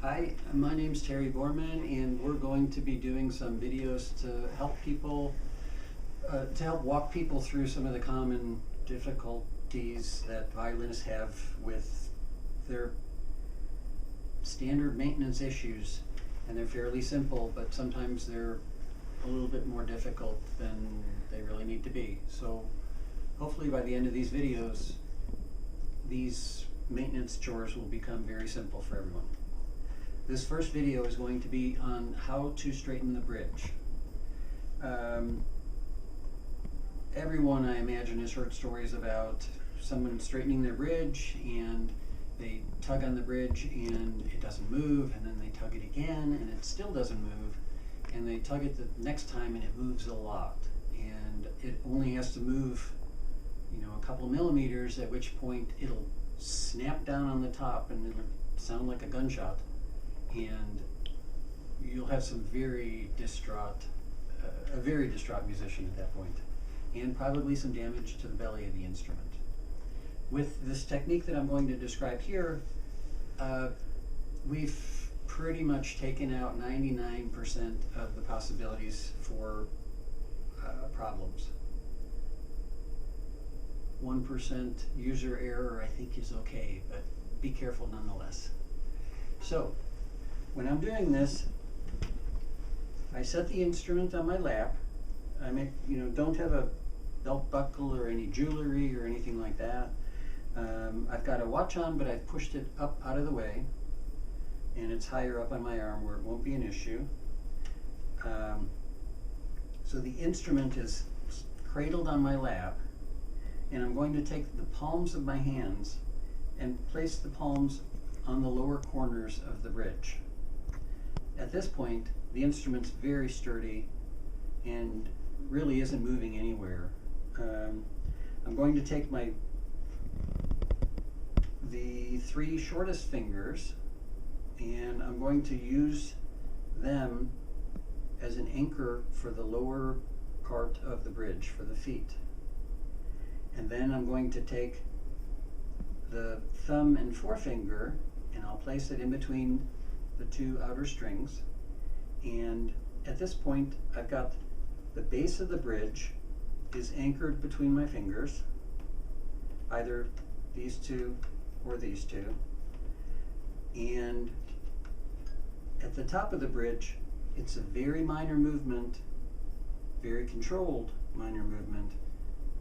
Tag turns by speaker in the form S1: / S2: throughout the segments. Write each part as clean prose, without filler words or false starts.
S1: Hi, my name's Terry Borman, and we're going to be doing some videos to help people, to help walk people through some of the common difficulties that violinists have with their standard maintenance issues. And they're fairly simple, but sometimes they're a little bit more difficult than they really need to be. So hopefully by the end of these videos, these maintenance chores will become very simple for everyone. This first video is going to be on how to straighten the bridge. Everyone, I imagine, has heard stories about someone straightening their bridge and they tug on the bridge and it doesn't move, and then they tug it again and it still doesn't move, and they tug it the next time and it moves a lot, and it only has to move, a couple millimeters, at which point it'll snap down on the top and it'll sound like a gunshot, and you'll have some very distraught, a very distraught musician at that point, and probably some damage to the belly of the instrument. With this technique that I'm going to describe here, we've pretty much taken out 99% of the possibilities for problems. 1% user error, I think, is okay, but be careful nonetheless. So, when I'm doing this, I set the instrument on my lap. I don't have a belt buckle or any jewelry or anything like that. I've got a watch on, but I've pushed it up out of the way, and it's higher up on my arm where it won't be an issue. So the instrument is cradled on my lap, and I'm going to take the palms of my hands and place the palms on the lower corners of the bridge. At this point, the instrument's very sturdy and really isn't moving anywhere. I'm going to take the three shortest fingers, and I'm going to use them as an anchor for the lower part of the bridge, for the feet. And then I'm going to take the thumb and forefinger, and I'll place it in between the two outer strings. And at this point, I've got the base of the bridge is anchored between my fingers, either these two or these two. And at the top of the bridge, it's a very minor movement, very controlled minor movement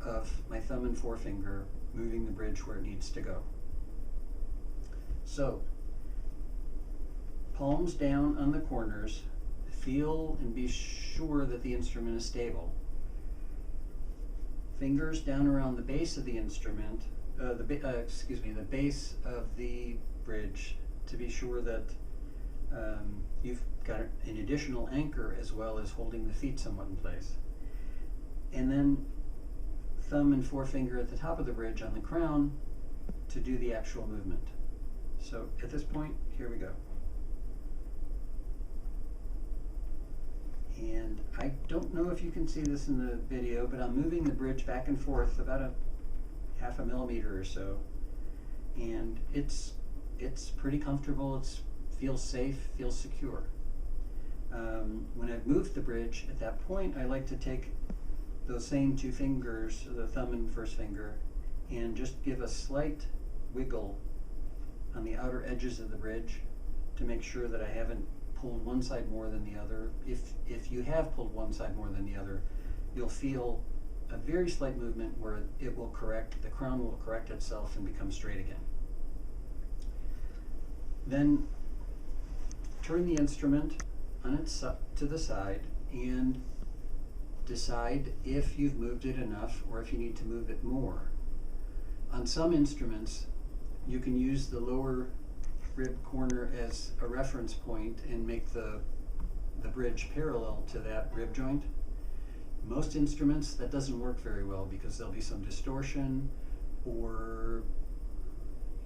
S1: of my thumb and forefinger moving the bridge where it needs to go. So, palms down on the corners, feel and be sure that the instrument is stable. Fingers down around the base of the instrument, the base of the bridge, to be sure that you've got an additional anchor as well as holding the feet somewhat in place. And then thumb and forefinger at the top of the bridge on the crown to do the actual movement. So at this point, here we go. And I don't know if you can see this in the video, but I'm moving the bridge back and forth about a half a millimeter or so. And it's pretty comfortable, it feels safe, feels secure. When I've moved the bridge, at that point, I like to take those same two fingers, the thumb and first finger, and just give a slight wiggle on the outer edges of the bridge to make sure that I haven't pulled one side more than the other. If you have pulled one side more than the other, you'll feel a very slight movement where it will correct, the crown will correct itself and become straight again. Then turn the instrument on its to the side and decide if you've moved it enough or if you need to move it more. On some instruments, you can use the lower rib corner as a reference point and make the bridge parallel to that rib joint. Most instruments, that doesn't work very well because there'll be some distortion, or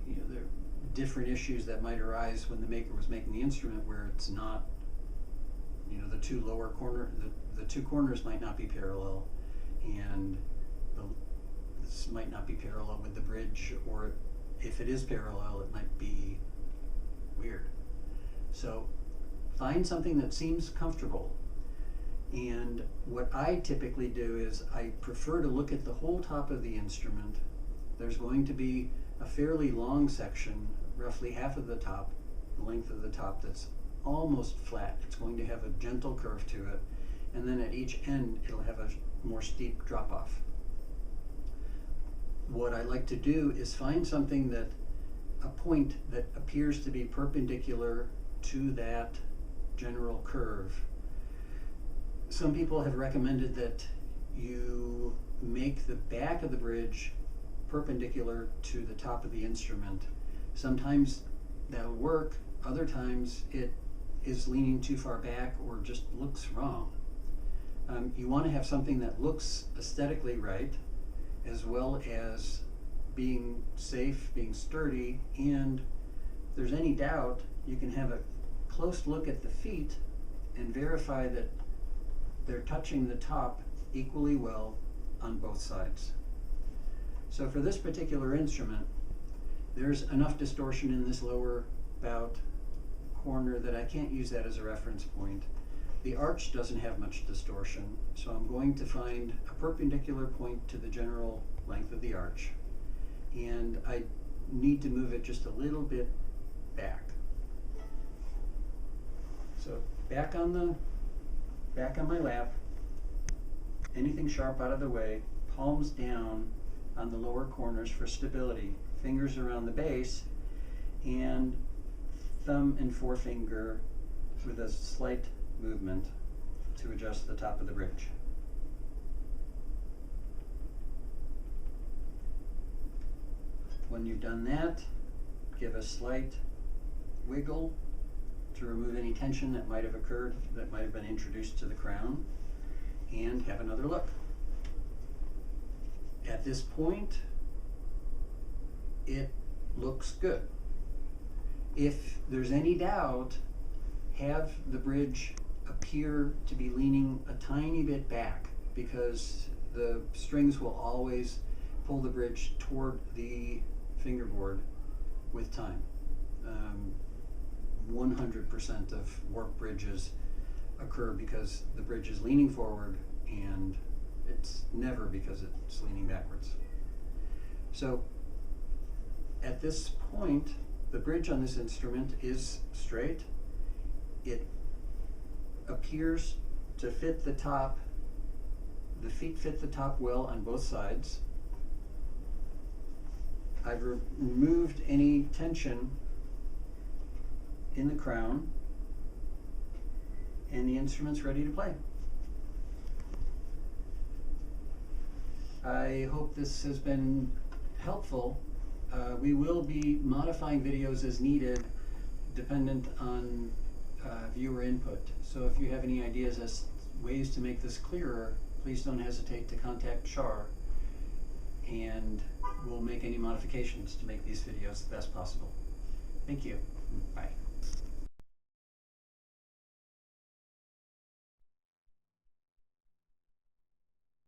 S1: there are different issues that might arise when the maker was making the instrument where it's not, the two lower corner, the two corners might not be parallel, and this might not be parallel with the bridge, or if it is parallel, it might be weird. So find something that seems comfortable. And what I typically do is I prefer to look at the whole top of the instrument. There's going to be a fairly long section, roughly half of the top, the length of the top, that's almost flat. It's going to have a gentle curve to it, and then at each end it'll have a more steep drop off. What I like to do is find something that, a point that appears to be perpendicular to that general curve. Some people have recommended that you make the back of the bridge perpendicular to the top of the instrument. Sometimes that'll work, other times it is leaning too far back or just looks wrong. You want to have something that looks aesthetically right, as well as being safe, being sturdy, and if there's any doubt, you can have a close look at the feet and verify that they're touching the top equally well on both sides. So for this particular instrument, there's enough distortion in this lower bout corner that I can't use that as a reference point. The arch doesn't have much distortion, so I'm going to find a perpendicular point to the general length of the arch, and I need to move it just a little bit back. So back on my lap, anything sharp out of the way, palms down on the lower corners for stability, fingers around the base, and thumb and forefinger with a slight movement to adjust the top of the bridge. When you've done that, give a slight wiggle to remove any tension that might have occurred, that might have been introduced to the crown, and have another look. At this point, it looks good. If there's any doubt, have the bridge appear to be leaning a tiny bit back, because the strings will always pull the bridge toward the fingerboard with time. 100% of warp bridges occur because the bridge is leaning forward, and it's never because it's leaning backwards. So at this point, the bridge on this instrument is straight. It appears to fit the top. The feet fit the top well on both sides. I've removed any tension in the crown, and the instrument's ready to play. I hope this has been helpful. We will be modifying videos as needed, dependent on viewer input. So if you have any ideas as ways to make this clearer, please don't hesitate to contact Char, and we'll make any modifications to make these videos the best possible. Thank you. Bye.